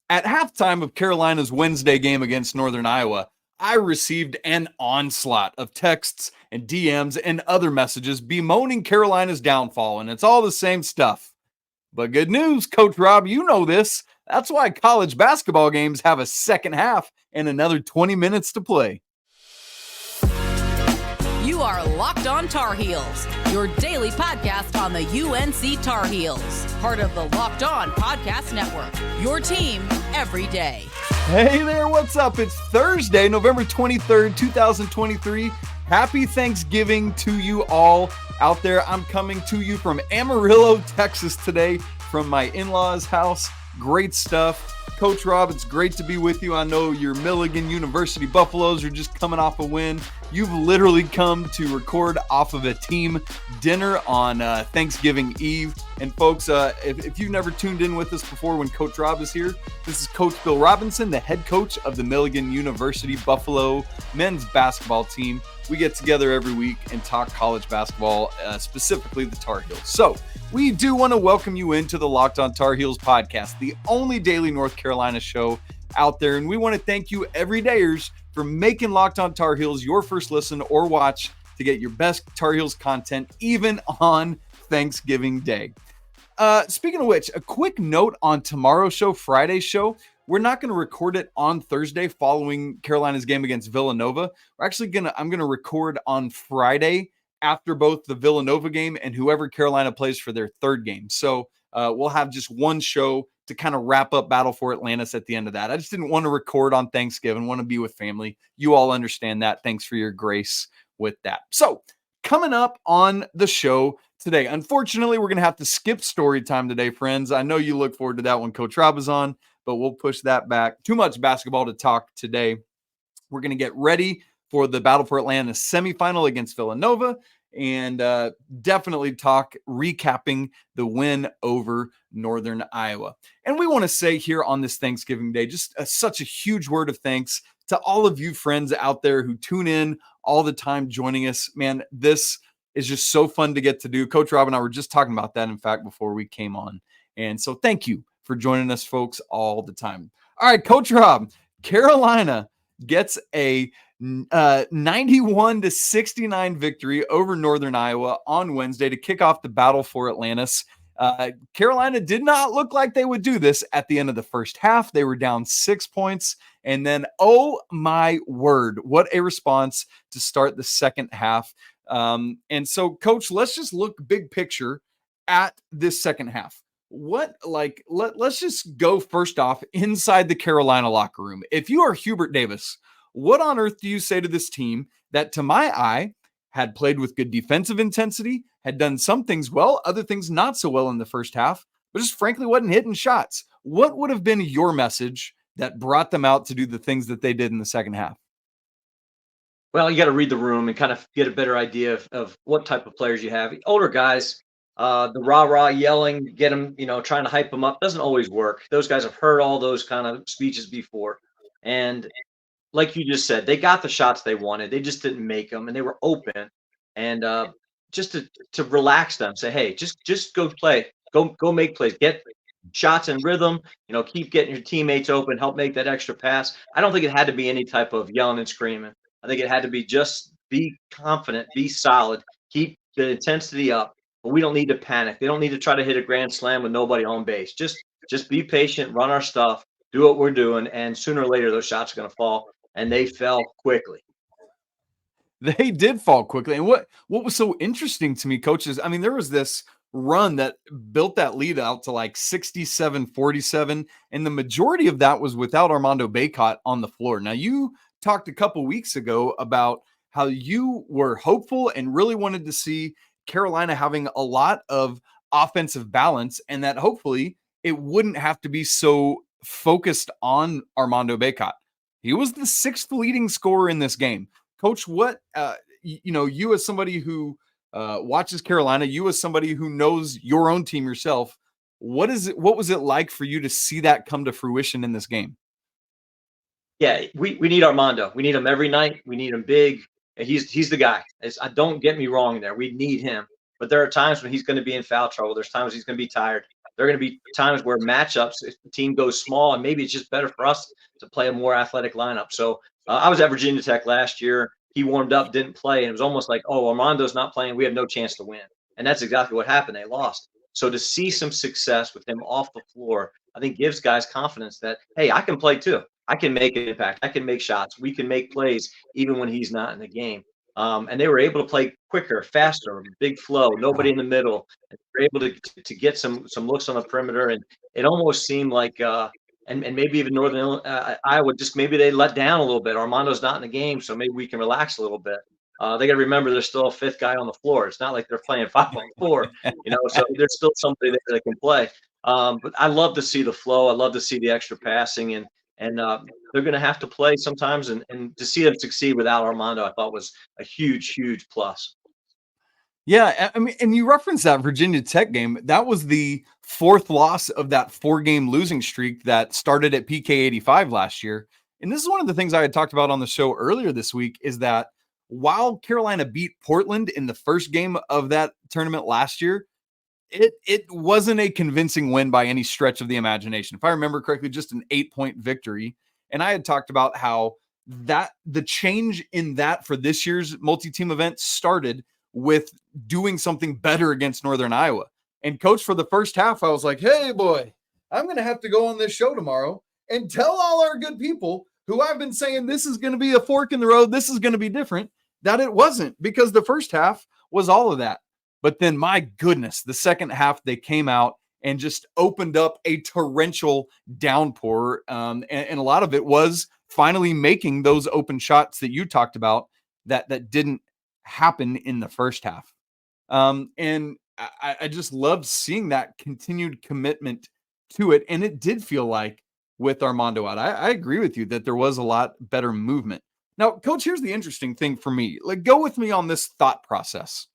At halftime of Carolina's Wednesday game against Northern Iowa, I received an onslaught of texts and DMs and other messages bemoaning Carolina's downfall, and it's all the same stuff. But good news, Coach Rob, you know this. That's why college basketball games have a second half and another 20 minutes to play. You are Locked On Tar Heels, your daily podcast on the UNC Tar Heels, part of the Locked On Podcast Network, your team every day. Hey there, what's up? It's Thursday, November 23rd, 2023. Happy Thanksgiving to you all out there. I'm coming to you from Amarillo, Texas today from my in-laws' house. Great stuff. Coach Rob, it's great to be with you. I know your Milligan University Buffaloes are just coming off a win. You've literally come to record off of a team dinner on Thanksgiving Eve. And folks, if you've never tuned in with us before when Coach Rob is here, this is Coach Bill Robinson, the head coach of the Milligan University Buffalo men's basketball team. We get together every week and talk college basketball, specifically the Tar Heels. So we do want to welcome you into the Locked On Tar Heels podcast, the only daily North Carolina show out there. And we want to thank you everydayers for making Locked On Tar Heels your first listen or watch to get your best Tar Heels content, even on Thanksgiving Day. Speaking of which, a quick note on tomorrow's show, Friday's show. We're not going to record it on Thursday following Carolina's game against Villanova. I'm going to record on Friday after both the Villanova game and whoever Carolina plays for their third game. So we'll have just one show to kind of wrap up Battle for Atlantis at the end of that. I just didn't want to record on Thanksgiving, want to be with family. You all understand that. Thanks for your grace with that. So coming up on the show today, unfortunately, we're going to have to skip story time today, friends. I know you look forward to that when Coach Rob is on, but we'll push that back. Too much basketball to talk today. We're going to get ready for the Battle for Atlantis semifinal against Villanova and definitely talk recapping the win over Northern Iowa. And we want to say here on this Thanksgiving Day, just such a huge word of thanks to all of you friends out there who tune in all the time joining us. Man, this is just so fun to get to do. Coach Rob and I were just talking about that, in fact, before we came on. And so thank you for joining us, folks, all the time. All right, Coach Rob, Carolina gets a 91-69 victory over Northern Iowa on Wednesday to kick off the Battle for Atlantis. Carolina did not look like they would do this at the end of the first half. They were down 6 points. And then, oh my word, what a response to start the second half. And so, Coach, let's just look big picture at this second half. Let's just go first off inside the Carolina locker room. If you are Hubert Davis, what on earth do you say to this team that, to my eye, had played with good defensive intensity, had done some things well, other things not so well in the first half, but just frankly wasn't hitting shots? What would have been your message that brought them out to do the things that they did in the second half? Well, you got to read the room and kind of get a better idea of what type of players you have. Older guys, the rah-rah yelling, get them, trying to hype them up doesn't always work. Those guys have heard all those kind of speeches before. And like you just said, they got the shots they wanted. They just didn't make them, and they were open. And just to relax them, say, hey, just go play. Go make plays. Get shots in rhythm. Keep getting your teammates open. Help make that extra pass. I don't think it had to be any type of yelling and screaming. I think it had to be just be confident, be solid, keep the intensity up. But we don't need to panic. They don't need to try to hit a grand slam with nobody on base. Just be patient, run our stuff, do what we're doing, and sooner or later those shots are going to fall. And they fell quickly. They did fall quickly. And what was so interesting to me, coaches, I mean, there was this run that built that lead out to like 67-47, and the majority of that was without Armando Bacot on the floor. Now, you talked a couple weeks ago about how you were hopeful and really wanted to see Carolina having a lot of offensive balance, and that hopefully it wouldn't have to be so focused on Armando Bacot. He was the sixth leading scorer in this game. Coach, what, you as somebody who watches Carolina, you as somebody who knows your own team yourself, what was it like for you to see that come to fruition in this game? Yeah, we need Armando. We need him every night. We need him big. He's the guy. Don't get me wrong there. We need him. But there are times when he's going to be in foul trouble. There's times he's going to be tired. There are going to be times where matchups, if the team goes small, and maybe it's just better for us to play a more athletic lineup. So I was at Virginia Tech last year. He warmed up, didn't play, and it was almost like, oh, Armando's not playing. We have no chance to win. And that's exactly what happened. They lost. So to see some success with him off the floor, I think gives guys confidence that, hey, I can play too. I can make an impact. I can make shots. We can make plays even when he's not in the game. And they were able to play quicker, faster, big flow, nobody in the middle. And they were able to get some looks on the perimeter. And it almost seemed like and maybe even Northern Iowa, just maybe they let down a little bit. Armando's not in the game, so maybe we can relax a little bit. They got to remember there's still a fifth guy on the floor. It's not like they're playing 5-on-4, so there's still somebody there that can play. But I love to see the flow. I love to see the extra passing, and they're going to have to play sometimes. And to see them succeed without Armando, I thought was a huge, huge plus. Yeah, I mean, and you referenced that Virginia Tech game. That was the fourth loss of that 4-game losing streak that started at PK 85 last year. And this is one of the things I had talked about on the show earlier this week, is that while Carolina beat Portland in the first game of that tournament last year, it wasn't a convincing win by any stretch of the imagination. If I remember correctly, just an 8-point victory. And I had talked about how that the change in that for this year's multi-team event started with doing something better against Northern Iowa. And coach, for the first half, I was like, hey boy, I'm going to have to go on this show tomorrow and tell all our good people who I've been saying this is going to be a fork in the road, this is going to be different, that it wasn't, because the first half was all of that. But then, my goodness, the second half, they came out and just opened up a torrential downpour. And a lot of it was finally making those open shots that you talked about that didn't happen in the first half. And I just loved seeing that continued commitment to it. And it did feel like with Armando out, I agree with you that there was a lot better movement. Now, coach, here's the interesting thing for me. Like, go with me on this thought process.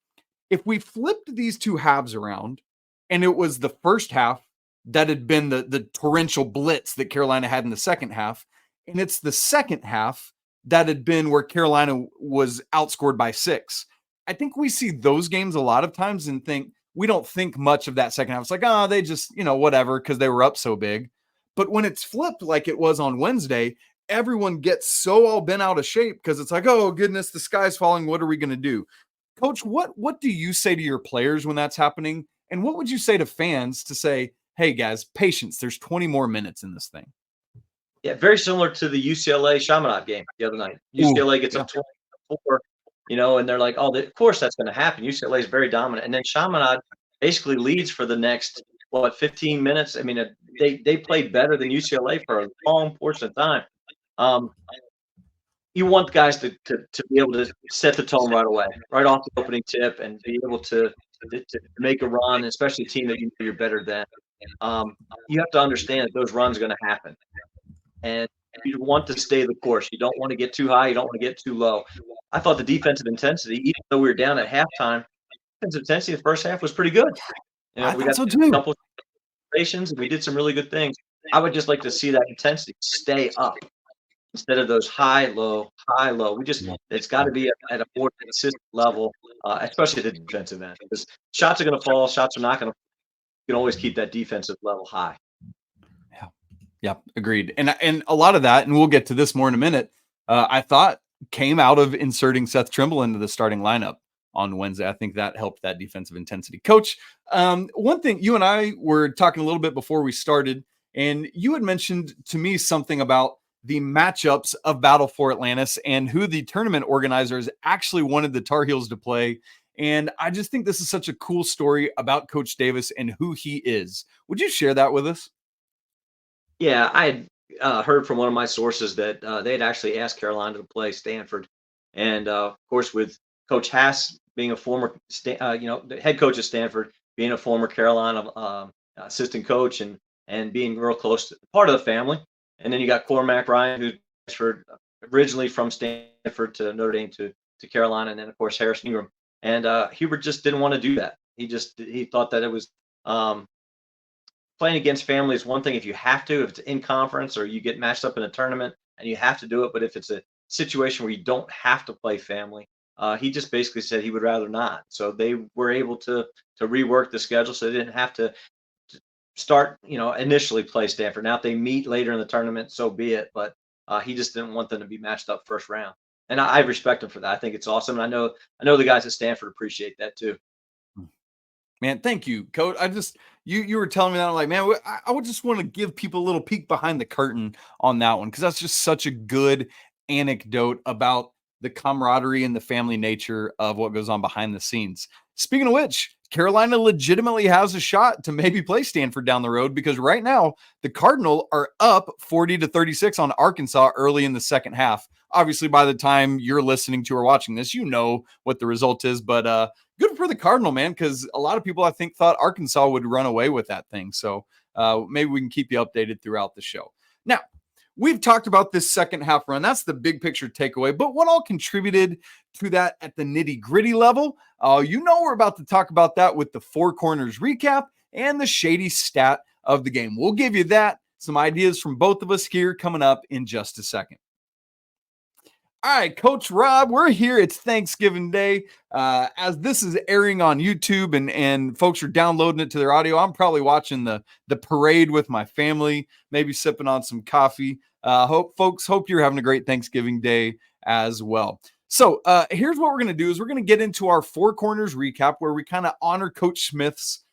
If we flipped these two halves around and it was the first half that had been the torrential blitz that Carolina had in the second half, and it's the second half that had been where Carolina was outscored by 6, I think we see those games a lot of times and we don't think much of that second half. It's like, they just, whatever, because they were up so big. But when it's flipped like it was on Wednesday, everyone gets so all bent out of shape because it's like, oh goodness, the sky's falling. What are we going to do? Coach, what do you say to your players when that's happening? And what would you say to fans to say, hey guys, patience, there's 20 more minutes in this thing? Yeah, very similar to the UCLA Chaminade game the other night. UCLA gets up 24, and they're like, oh, of course that's going to happen. UCLA is very dominant. And then Chaminade basically leads for the next, 15 minutes. I mean, they played better than UCLA for a long portion of time. You want guys to be able to set the tone right away, right off the opening tip, and be able to make a run, especially a team that you're better than. You have to understand that those runs are going to happen. And you want to stay the course. You don't want to get too high. You don't want to get too low. I thought the defensive intensity, even though we were down at halftime, defensive intensity in the first half was pretty good. We got a couple of situations, and we did some really good things. I would just like to see that intensity stay up instead of those high, low. It's got to be at a more consistent level, especially at the defensive end, because shots are going to fall. Shots are not going to. You can always keep that defensive level high. Yeah, agreed. And a lot of that, and we'll get to this more in a minute, I thought came out of inserting Seth Trimble into the starting lineup on Wednesday. I think that helped that defensive intensity. Coach, one thing, you and I were talking a little bit before we started, and you had mentioned to me something about the matchups of Battle for Atlantis and who the tournament organizers actually wanted the Tar Heels to play. And I just think this is such a cool story about Coach Davis and who he is. Would you share that with us? Yeah, I had heard from one of my sources that they had actually asked Carolina to play Stanford. And, of course, with Coach Haas being a former, the head coach at Stanford, being a former Carolina assistant coach and being real close to part of the family. And then you got Cormac Ryan, who transferred originally from Stanford to Notre Dame to Carolina. And then, of course, Harrison Ingram. And Hubert just didn't want to do that. He thought that it was playing against family is one thing if you have to, if it's in conference or you get matched up in a tournament and you have to do it. But if it's a situation where you don't have to play family, he just basically said he would rather not. So they were able to rework the schedule so they didn't have to start, initially play Stanford. Now if they meet later in the tournament, so be it. But he just didn't want them to be matched up first round. And I respect him for that. I think it's awesome. And I know the guys at Stanford appreciate that too. Man, thank you, Coach. You were telling me that. I'm like, man, I would just want to give people a little peek behind the curtain on that one, because that's just such a good anecdote about the camaraderie and the family nature of what goes on behind the scenes. Speaking of which, Carolina legitimately has a shot to maybe play Stanford down the road, because right now the Cardinal are up 40-36 on Arkansas early in the second half. Obviously, by the time you're listening to or watching this, you know what the result is, but good for the Cardinal, man, because a lot of people, I think, thought Arkansas would run away with that thing. So maybe we can keep you updated throughout the show. Now, we've talked about this second half run. That's the big picture takeaway. But what all contributed to that at the nitty-gritty level? We're about to talk about that with the Four Corners recap and the shady stat of the game. We'll give you that, some ideas from both of us here coming up in just a second. All right, Coach Rob, we're here. It's Thanksgiving Day. As this is airing on YouTube and folks are downloading it to their audio, I'm probably watching the parade with my family, maybe sipping on some coffee. Hope you're having a great Thanksgiving Day as well. So here's what we're going to do is we're going to get into our Four Corners recap, where we kind of honor Coach Smith's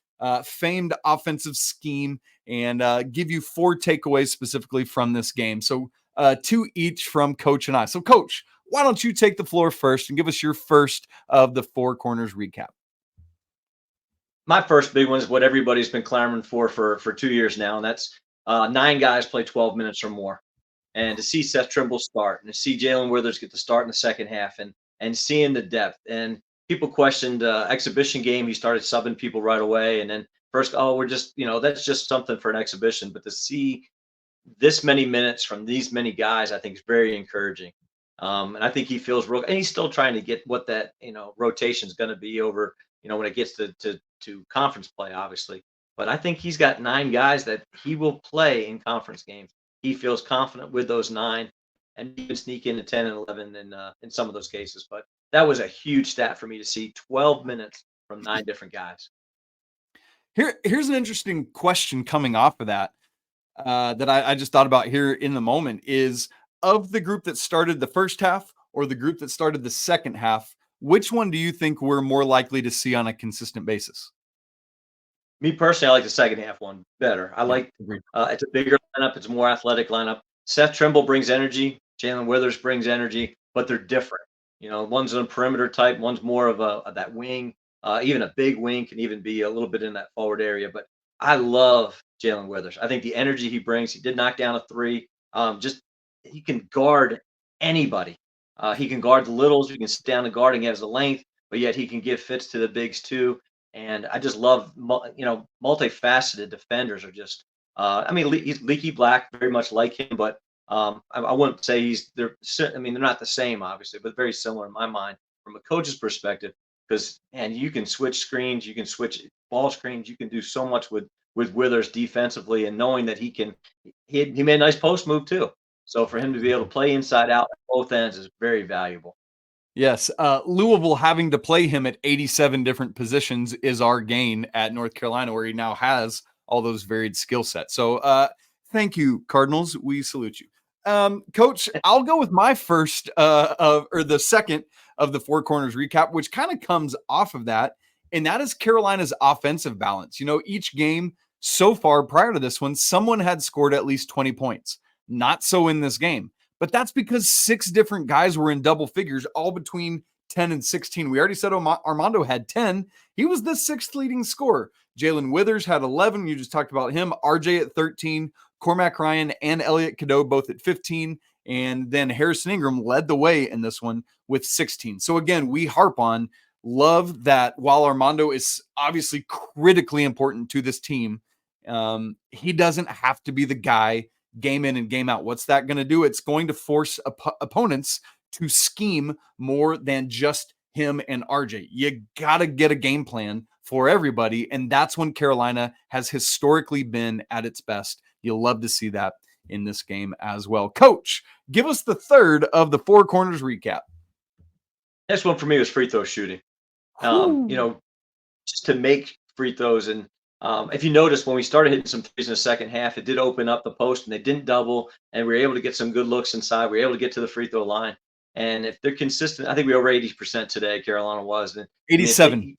famed offensive scheme and give you 4 takeaways specifically from this game. So 2 each from Coach and I. So, Coach, why don't you take the floor first and give us your first of the Four Corners recap? My first big one is what everybody's been clamoring for 2 years now, and that's 9 guys play 12 minutes or more. And to see Seth Trimble start, and to see Jalen Withers get to start in the second half, and seeing the depth. And people questioned exhibition game. He started subbing people right away, and then first, we're just, that's just something for an exhibition. But to see this many minutes from these many guys, I think is very encouraging. And I think he feels real, and he's still trying to get what that, rotation is going to be over, when it gets to conference play, obviously. But I think he's got 9 guys that he will play in conference games. He feels confident with those 9, and he can sneak into 10 and 11 in some of those cases. But that was a huge stat for me to see 12 minutes from 9 different guys. Here's an interesting question coming off of that. That I just thought about here in the moment is, of the group that started the first half or the group that started the second half, which one do you think we're more likely to see on a consistent basis? Me personally, I like the second half one better. I like it's a bigger lineup. It's a more athletic lineup. Seth Trimble brings energy. Jalen Withers brings energy, but they're different. One's a perimeter type. One's more of that wing. Even a big wing can even be a little bit in that forward area. But I love Jalen Withers. I think the energy he brings, he did knock down a 3. He can guard anybody. He can guard the littles. He can sit down and guard, and he has the length, but yet he can give fits to the bigs too. And I just love, multifaceted defenders are just, he's Leaky Black, very much like him, but I wouldn't say they're not the same, obviously, but very similar in my mind from a coach's perspective. Because, and you can switch screens, you can switch ball screens, you can do so much with Withers defensively, and knowing that he made a nice post move too. So for him to be able to play inside out at both ends is very valuable. Yes, Louisville having to play him at 87 different positions is our gain at North Carolina, where he now has all those varied skill sets. So thank you, Cardinals. We salute you. Coach, I'll go with my first the second of the Four Corners recap, which kind of comes off of that, and that is Carolina's offensive balance. Each game so far prior to this one, someone had scored at least 20 points. Not so in this game, but that's because 6 different guys were in double figures, all between 10 and 16. We already said Armando had 10. He was the 6th leading scorer. Jalen Withers had 11. You just talked about him. RJ at 13. Cormac Ryan and Elliot Cadeau both at 15. And then Harrison Ingram led the way in this one with 16. So again, we harp on, love that while Armando is obviously critically important to this team, he doesn't have to be the guy game in and game out. What's that going to do? It's going to force opponents to scheme more than just him and RJ. You got to get a game plan for everybody, and that's when Carolina has historically been at its best. You'll love to see that in this game as well. Coach, give us the third of the Four Corners recap. This one for me was free throw shooting. Just to make free throws, and if you notice, when we started hitting some threes in the second half, it did open up the post and they didn't double, and we were able to get some good looks inside. We were able to get to the free throw line. And if they're consistent, I think we were over 80% today, Carolina was. And I mean, if 87. they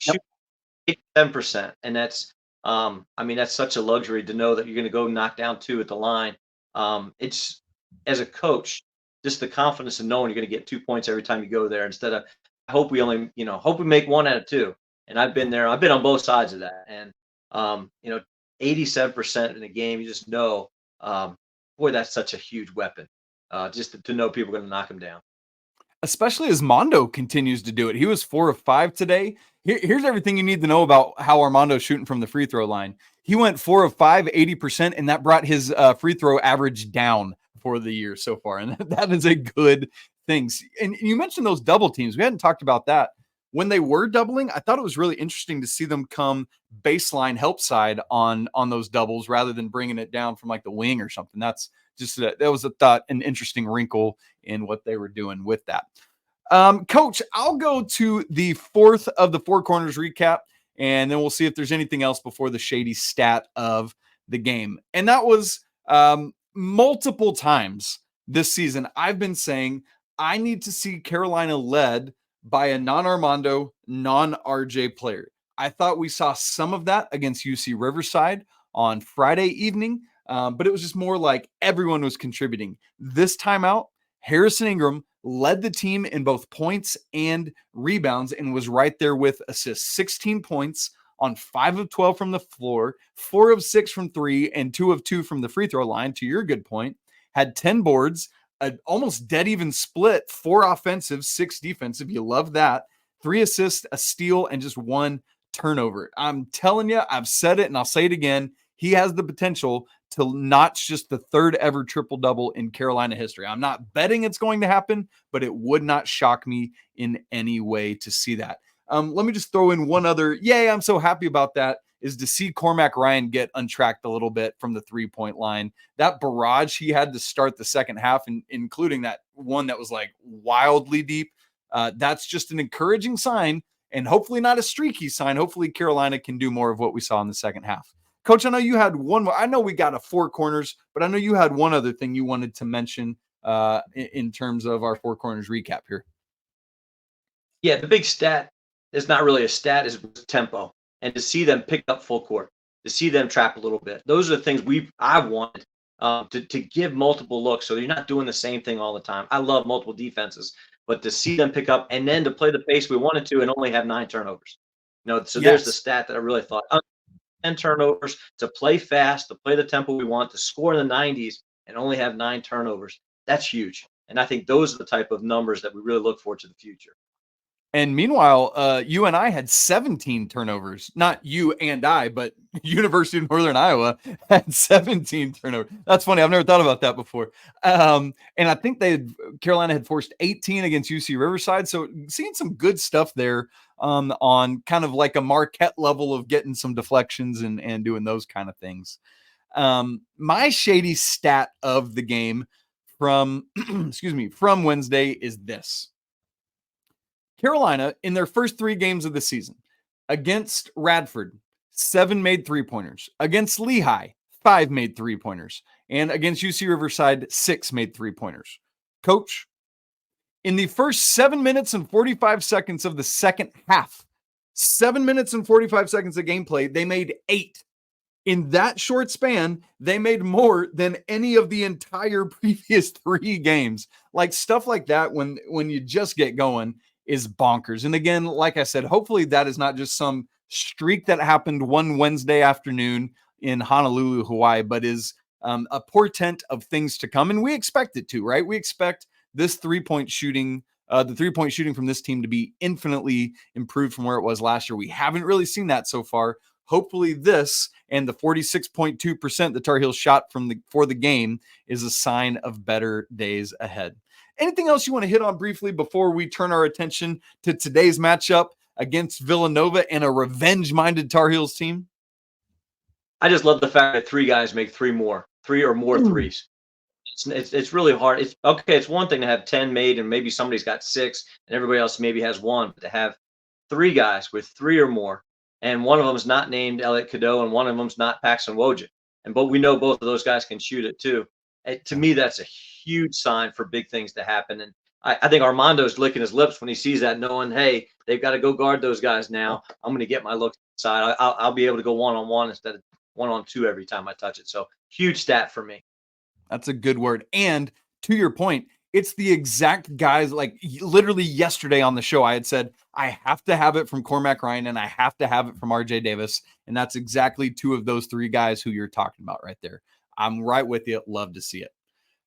shoot 87%, and that's, I mean, that's such a luxury to know that you're going to go knock down 2 at the line. It's, as a coach, just the confidence of knowing you're going to get 2 points every time you go there instead of, I hope we only, hope we make 1 out of 2. And I've been there. I've been on both sides of that. And, 87% in a game, you just know, boy, that's such a huge weapon. Just to know people are going to knock them down. Especially as Mondo continues to do it. He was 4 of 5 today. Here's everything you need to know about how Armando's shooting from the free throw line. He went 4 of 5, 80%, and that brought his free throw average down for the year so far. And that is a good thing. And you mentioned those double teams. We hadn't talked about that. When they were doubling, I thought it was really interesting to see them come baseline help side on those doubles rather than bringing it down from like the wing or something. That's just that was an interesting wrinkle in what they were doing with that. Coach, I'll go to the 4th of the 4 corners recap, and then we'll see if there's anything else before the shady stat of the game. And that was multiple times this season, I've been saying I need to see Carolina led by a non-Armando, non-RJ player. I thought we saw some of that against UC Riverside on Friday evening, but it was just more like everyone was contributing. This time out, Harrison Ingram led the team in both points and rebounds and was right there with assists. 16 points on 5 of 12 from the floor, 4 of 6 from 3, and 2 of 2 from the free throw line, to your good point. Had 10 boards, an almost dead even split, 4 offensive, 6 defensive. You love that. 3 assists, a steal, and just 1 turnover. I'm telling you, I've said it and I'll say it again. He has the potential to notch just the 3rd ever triple-double in Carolina history. I'm not betting it's going to happen, but it would not shock me in any way to see that. Let me just throw in one other, yay, I'm so happy about that, is to see Cormac Ryan get untracked a little bit from the 3-point line. That barrage he had to start the second half, including that one that was like wildly deep, that's just an encouraging sign, and hopefully not a streaky sign. Hopefully Carolina can do more of what we saw in the second half. Coach, I know you had one more. I know we got a 4 corners, but I know you had one other thing you wanted to mention in terms of our 4 corners recap here. Yeah, the big stat is not really a stat, is tempo. And to see them pick up full court, to see them trap a little bit. Those are the things I've wanted to give multiple looks so you're not doing the same thing all the time. I love multiple defenses, but to see them pick up and then to play the pace we wanted to and only have 9 turnovers. So There's the stat that I really thought. 10 turnovers, to play fast, to play the tempo we want, to score in the 90s and only have 9 turnovers. That's huge. And I think those are the type of numbers that we really look forward to the future. And meanwhile, you and I had 17 turnovers. Not you and I, but University of Northern Iowa had 17 turnovers. That's funny. I've never thought about that before. And I think Carolina had forced 18 against UC Riverside. So seeing some good stuff there on kind of like a Marquette level of getting some deflections and doing those kind of things. My shady stat of the game from, from Wednesday is this. Carolina, in their first 3 games of the season, against Radford, 7 made 3-pointers. Against Lehigh, 5 made 3-pointers. And against UC Riverside, 6 made 3-pointers. Coach, in the first 7 minutes and 45 seconds of the second half, 7 minutes and 45 seconds of gameplay, they made 8. In that short span, they made more than any of the entire previous 3 games. Like stuff like that, when you just get going, is bonkers. And again, like I said, hopefully that is not just some streak that happened one Wednesday afternoon in Honolulu, Hawaii, but is a portent of things to come. And we expect it to, right? We expect this 3-point shooting, the 3-point shooting from this team to be infinitely improved from where it was last year. We haven't really seen that so far. Hopefully this and the 46.2% the Tar Heels shot for the game is a sign of better days ahead. Anything else you want to hit on briefly before we turn our attention to today's matchup against Villanova and a revenge-minded Tar Heels team? I just love the fact that 3 guys make 3 or more threes. It's really hard. It's one thing to have 10 made and maybe somebody's got 6 and everybody else maybe has 1, but to have 3 guys with 3 or more and one of them is not named Elliot Cadeau, and one of them's not Paxton Wojcik. But we know both of those guys can shoot it too. To me, that's a huge sign for big things to happen. And I think Armando's licking his lips when he sees that, knowing, hey, they've got to go guard those guys now. I'm going to get my looks inside. I'll be able to go one-on-one instead of one-on-two every time I touch it. So huge stat for me. That's a good word. And to your point, it's the exact guys, like literally yesterday on the show, I had said, I have to have it from Cormac Ryan and I have to have it from RJ Davis. And that's exactly two of those three guys who you're talking about right there. I'm right with you. Love to see it.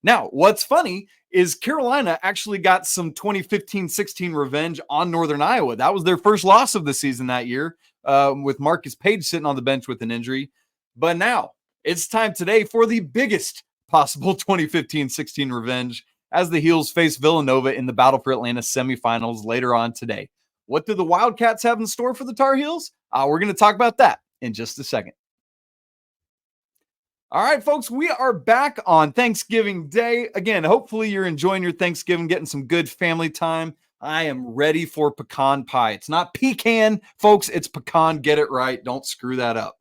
Now, what's funny is Carolina actually got some 2015-16 revenge on Northern Iowa. That was their first loss of the season that year, with Marcus Page sitting on the bench with an injury. But now it's time today for the biggest possible 2015-16 revenge as the Heels face Villanova in the Battle for Atlantis semifinals later on today. What do the Wildcats have in store for the Tar Heels? We're going to talk about that in just a second. All right, folks, we are back on Thanksgiving Day. Again, hopefully you're enjoying your Thanksgiving, getting some good family time. I am ready for pecan pie. It's not pecan, folks. It's pecan. Get it right. Don't screw that up.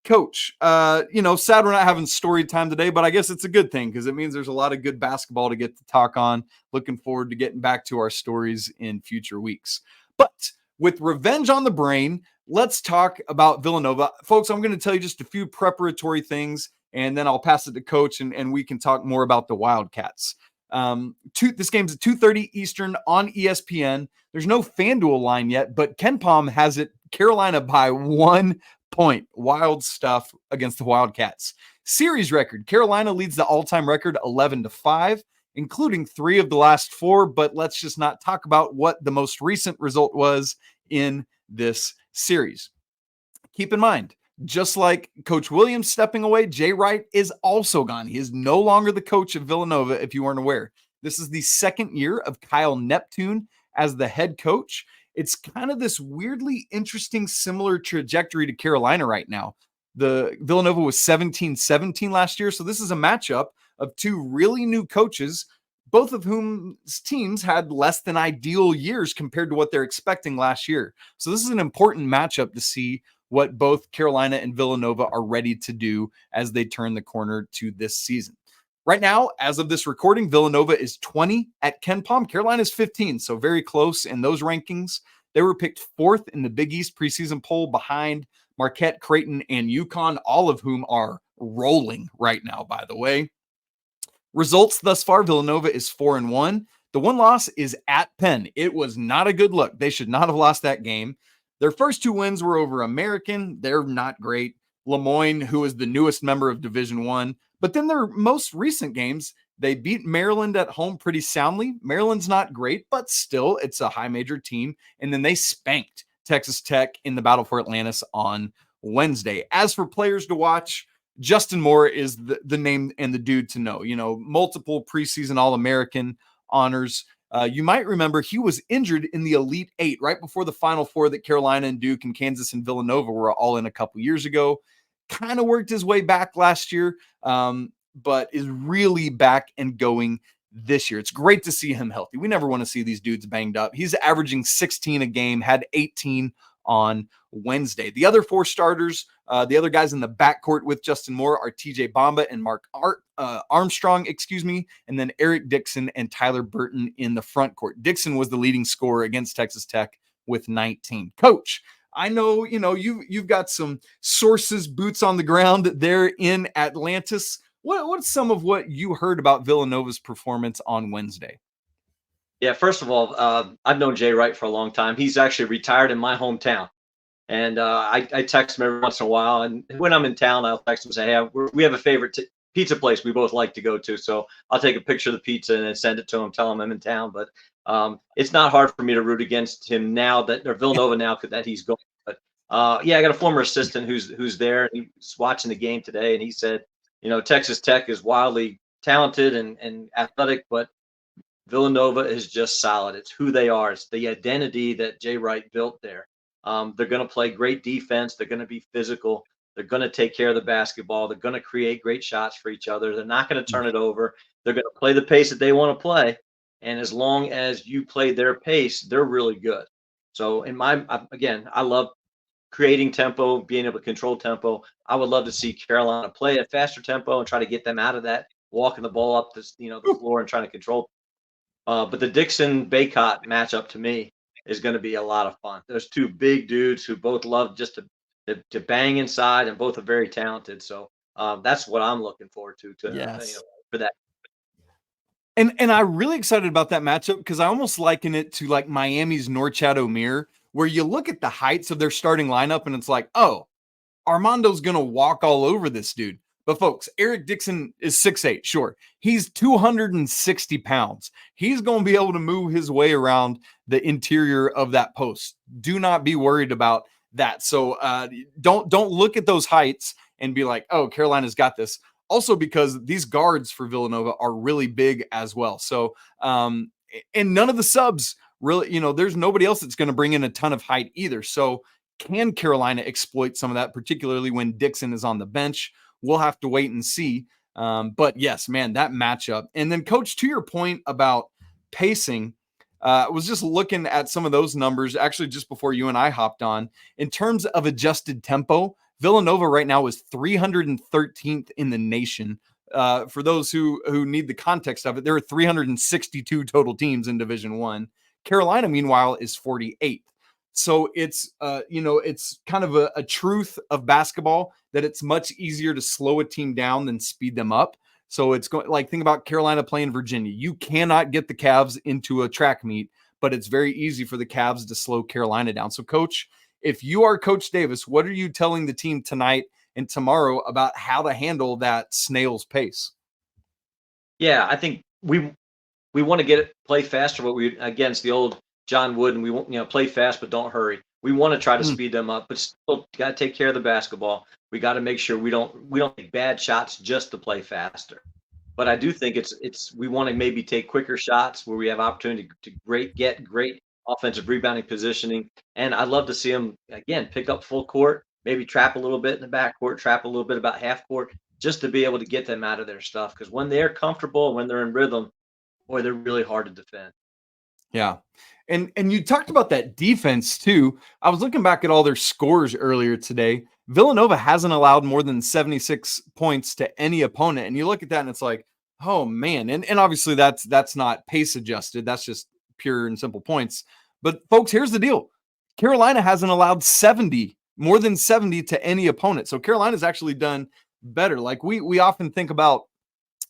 Coach, sad we're not having story time today, but I guess it's a good thing because it means there's a lot of good basketball to get to talk on. Looking forward to getting back to our stories in future weeks. But with revenge on the brain, let's talk about Villanova. Folks, I'm going to tell you just a few preparatory things, and then I'll pass it to Coach, and we can talk more about the Wildcats. This game's at 2:30 Eastern on ESPN. There's no FanDuel line yet, but KenPom has it Carolina by 1 point. Wild stuff against the Wildcats. Series record, Carolina leads the all-time record 11-5, including 3 of the last 4, but let's just not talk about what the most recent result was in this series. Keep in mind, just like Coach Williams stepping away, Jay Wright is also gone. He is no longer the coach of Villanova, if you weren't aware. This is the second year of Kyle Neptune as the head coach. It's kind of this weirdly interesting, similar trajectory to Carolina right now. The Villanova was 17-17 last year, so this is a matchup of two really new coaches, both of whom's teams had less than ideal years compared to what they're expecting last year. So this is an important matchup to see what both Carolina and Villanova are ready to do as they turn the corner to this season. Right now, as of this recording, Villanova is 20 at KenPom. Carolina's 15, so very close in those rankings. They were picked 4th in the Big East preseason poll behind Marquette, Creighton, and UConn, all of whom are rolling right now, by the way. Results thus far, Villanova is 4-1. The one loss is at Penn. It was not a good look. They should not have lost that game. Their first 2 wins were over American. They're not great. Lemoyne, who is the newest member of Division I. But then their most recent games, they beat Maryland at home pretty soundly. Maryland's not great, but still, it's a high major team. And then they spanked Texas Tech in the Battle for Atlantis on Wednesday. As for players to watch, Justin Moore is the name and the dude to know. Multiple preseason All-American honors. You might remember he was injured in the Elite Eight right before the Final Four that Carolina and Duke and Kansas and Villanova were all in a couple years ago. Kind of worked his way back last year, but is really back and going this year. It's great to see him healthy. We never want to see these dudes banged up. He's averaging 16 a game, had 18 on Wednesday. The other 4 starters, the other guys in the backcourt with Justin Moore are TJ Bamba and Mark Armstrong, and then Eric Dixon and Tyler Burton in the front court. Dixon was the leading scorer against Texas Tech with 19. Coach, I know, you've got some sources, boots on the ground there in Atlantis. What's some of what you heard about Villanova's performance on Wednesday? Yeah, first of all, I've known Jay Wright for a long time. He's actually retired in my hometown. And I text him every once in a while. And when I'm in town, I'll text him and say, hey, we have a favorite pizza place we both like to go to. So I'll take a picture of the pizza and then send it to him, tell him I'm in town. But it's not hard for me to root against him now or Villanova now that he's going. But I got a former assistant who's there. And he's watching the game today. And he said, Texas Tech is wildly talented and athletic, but Villanova is just solid. It's who they are. It's the identity that Jay Wright built there. They're going to play great defense. They're going to be physical. They're going to take care of the basketball. They're going to create great shots for each other. They're not going to turn it over. They're going to play the pace that they want to play. And as long as you play their pace, they're really good. So again, I love creating tempo, being able to control tempo. I would love to see Carolina play at faster tempo and try to get them out of that, walking the ball up the floor and trying to control. But the Dixon Bacot matchup to me is going to be a lot of fun. There's two big dudes who both love just to bang inside, and both are very talented. So that's what I'm looking forward to for that. And I'm really excited about that matchup because I almost liken it to like Miami's Norchad O'Meara, where you look at the heights of their starting lineup and it's like, oh, Armando's going to walk all over this dude. But folks, Eric Dixon is 6'8", sure. He's 260 pounds. He's going to be able to move his way around the interior of that post. Do not be worried about that. So don't look at those heights and be like, oh, Carolina's got this. Also, because these guards for Villanova are really big as well. So, and none of the subs really, there's nobody else that's going to bring in a ton of height either. So can Carolina exploit some of that, particularly when Dixon is on the bench? We'll have to wait and see. But yes, man, that matchup. And then, Coach, to your point about pacing, I was just looking at some of those numbers actually just before you and I hopped on. In terms of adjusted tempo, Villanova right now is 313th in the nation. For those who need the context of it, there are 362 total teams in Division I. Carolina, meanwhile, is 48th. So it's it's kind of a truth of basketball that it's much easier to slow a team down than speed them up. So it's like, think about Carolina playing Virginia. You cannot get the Cavs into a track meet, but it's very easy for the Cavs to slow Carolina down. So, Coach, if you are Coach Davis, what are you telling the team tonight and tomorrow about how to handle that snail's pace? Yeah, I think we want to play faster, but against the old John Wooden, we want play fast but don't hurry. We want to try to speed them up, but still got to take care of the basketball. We got to make sure we don't take bad shots just to play faster. But I do think we want to maybe take quicker shots where we have opportunity to get great offensive rebounding positioning. And I'd love to see them again pick up full court, maybe trap a little bit in the backcourt, trap a little bit about half court, just to be able to get them out of their stuff. Because when they're comfortable, when they're in rhythm, boy, they're really hard to defend. Yeah. And you talked about that defense too. I was looking back at all their scores earlier today. Villanova hasn't allowed more than 76 points to any opponent. And you look at that and it's like, oh man. And obviously that's not pace adjusted. That's just pure and simple points. But folks, here's the deal. Carolina hasn't allowed more than 70 to any opponent. So Carolina's actually done better. Like we often think about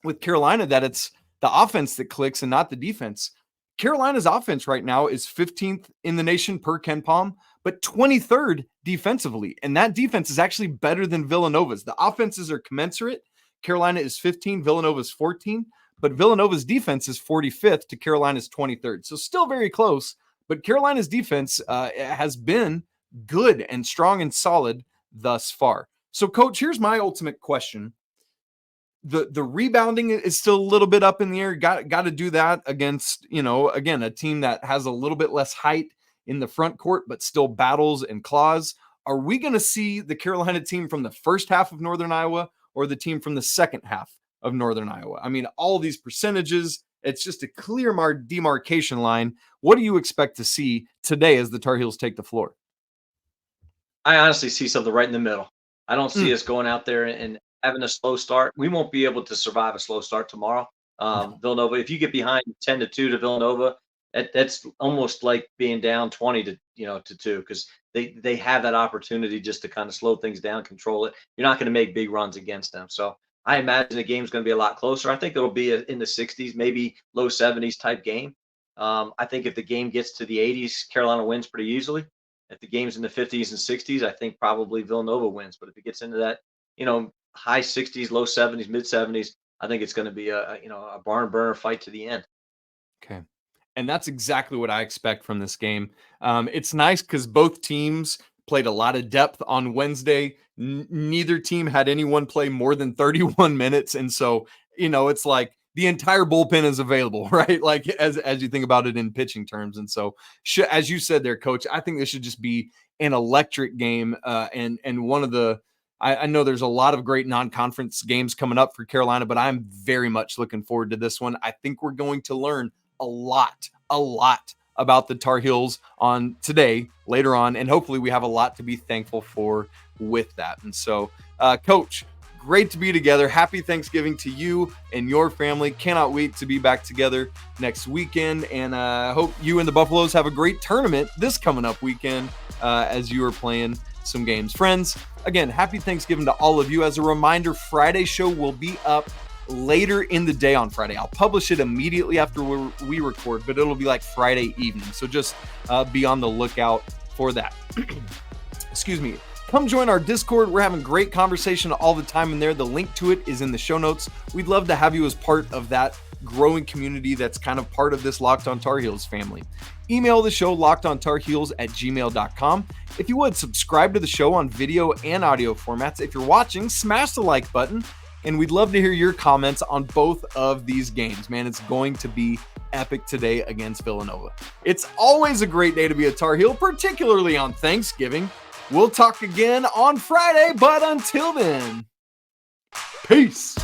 with Carolina that it's the offense that clicks and not the defense. Carolina's offense right now is 15th in the nation per KenPom, but 23rd defensively. And that defense is actually better than Villanova's. The offenses are commensurate. Carolina is 15, Villanova's 14, but Villanova's defense is 45th to Carolina's 23rd. So still very close, but Carolina's defense has been good and strong and solid thus far. So, Coach, here's my ultimate question. The rebounding is still a little bit up in the air. Got to do that against, again, a team that has a little bit less height in the front court, but still battles and claws. Are we going to see the Carolina team from the first half of Northern Iowa or the team from the second half of Northern Iowa? I mean, all these percentages, it's just a clear demarcation line. What do you expect to see today as the Tar Heels take the floor? I honestly see something right in the middle. I don't see us going out there and having a slow start. We won't be able to survive a slow start tomorrow. Villanova, if you get behind 10-2 to Villanova, that's almost like being down 20 to 2, because they have that opportunity just to kind of slow things down, control it. You're not going to make big runs against them. So I imagine the game's going to be a lot closer. I think it'll be in the 60s, maybe low 70s type game. I think if the game gets to the 80s, Carolina wins pretty easily. If the game's in the 50s and 60s, I think probably Villanova wins. But if it gets into that, high 60s, low 70s, mid 70s, I think it's going to be a barn burner fight to the end. Okay. And that's exactly what I expect from this game. It's nice because both teams played a lot of depth on Wednesday. Neither team had anyone play more than 31 minutes. And so, it's like the entire bullpen is available, right? Like as you think about it in pitching terms. And so, as you said there, Coach, I think this should just be an electric game. And one of the, I know there's a lot of great non-conference games coming up for Carolina, but I'm very much looking forward to this one. I think we're going to learn a lot about the Tar Heels on today, later on, and hopefully we have a lot to be thankful for with that. And so, Coach, great to be together. Happy Thanksgiving to you and your family. Cannot wait to be back together next weekend. And I hope you and the Buffaloes have a great tournament this coming up weekend as you are playing some games. Friends, again, happy Thanksgiving to all of you. As a reminder, Friday's show will be up later in the day on Friday. I'll publish it immediately after we record, but it'll be like Friday evening. So just be on the lookout for that. Excuse me. Come join our Discord. We're having great conversation all the time in there. The link to it is in the show notes. We'd love to have you as part of that growing community that's kind of part of this Locked On Tar Heels family. Email the show lockedontarheels@gmail.com. If you would, subscribe to the show on video and audio formats. If you're watching, smash the like button, and we'd love to hear your comments on both of these games. Man, it's going to be epic today against Villanova. It's always a great day to be a Tar Heel, particularly on Thanksgiving. We'll talk again on Friday, but until then, peace.